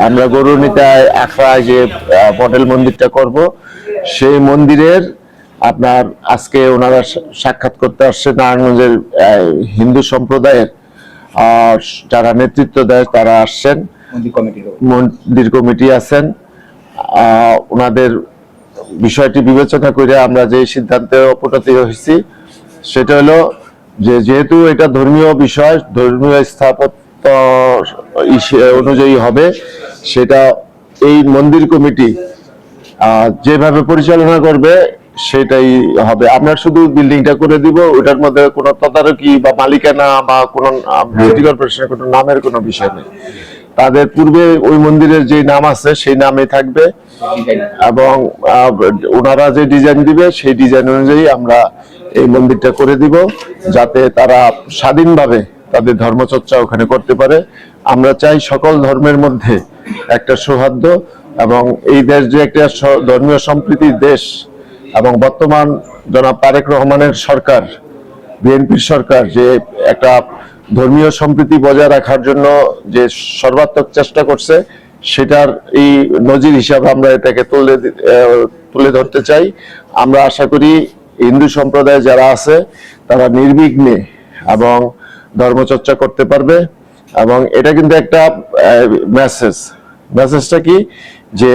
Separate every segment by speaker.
Speaker 1: আমরা গরুনিতায় আখড়ায় যে মডেল মন্দিরটা করব, সেই মন্দিরের আপনার আজকে ওনারা সাক্ষাৎ করতে আসছে নারায়ণগঞ্জের হিন্দু সম্প্রদায়ের যারা নেতৃত্ব দেয় তারা আসছেন, মন্দির কমিটি আছেন। ওনাদের বিষয়টি বিবেচনা করে আমরা যে সিদ্ধান্তে উপনীত হয়েছি সেটা হলো যে যেহেতু এটা ধর্মীয় বিষয়, ধর্মীয় স্থাপত্য অনুযায়ী হবে, সেটা এই মন্দির কমিটি যেভাবে পরিচালনা করবে সেটাই হবে। আমরা শুধু বিল্ডিংটা করে দিব, ওটার মধ্যে কোনো তদারকি বা মালিকানা বা কোনো সিটি কর্পোরেশনের কোনো নামের কোনো বিষয় নেই। তাদের পূর্বে ওই মন্দিরের যে নাম আছে সেই নামে থাকবে এবং ওনারা যে ডিজাইন দিবে সেই ডিজাইন অনুযায়ী আমরা এই মন্দিরটা করে দিব, যাতে তারা স্বাধীনভাবে তাদের ধর্মচর্চা ওখানে করতে পারে। আমরা চাই সকল ধর্মের মধ্যে একটা সৌহার্দ্য, এবং এই দেশ যে একটা ধর্মীয় সম্প্রীতির দেশ, এবং বর্তমান জনাব তারেক রহমানের সরকার, বিএনপির সরকার যে একটা ধর্মীয় সম্প্রীতি বজায় রাখার জন্য যে সর্বাত্মক চেষ্টা করছে, সেটার এই নজির হিসাবে আমরা এটাকে তুলে ধরতে চাই। আমরা আশা করি হিন্দু সম্প্রদায় যারা আছে তারা নির্বিঘ্নে এবং ধর্মচর্চা করতে পারবে। এবং এটা কিন্তু একটা মেসেজটা কি, যে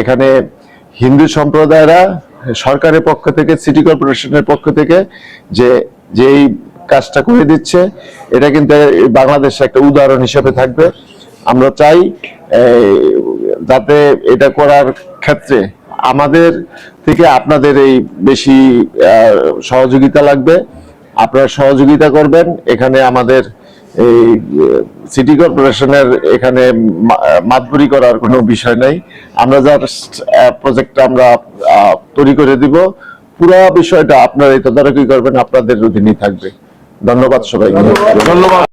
Speaker 1: এখানে হিন্দু সম্প্রদায়রা সরকারের পক্ষ থেকে, সিটি কর্পোরেশনের পক্ষ থেকে যেই কাজটা করে দিচ্ছে, এটা কিন্তু বাংলাদেশে একটা উদাহরণ হিসেবে থাকবে। আমরা চাই যাতে এটা করার ক্ষেত্রে আমাদের থেকে আপনাদের এই বেশি সহযোগিতা লাগবে। আপনারা সহযোগিতা করবেন। এখানে আমাদের এই সিটি কর্পোরেশনের এখানে মাতবরি করার কোনো বিষয় নাই। আমরা জাস্ট প্রজেক্টটা আমরা তৈরি করে দিব, পুরো বিষয়টা আপনারা তদারকি করবেন, আপনাদের অধীনেই থাকবে। ধন্যবাদ সবাইকে। ধন্যবাদ।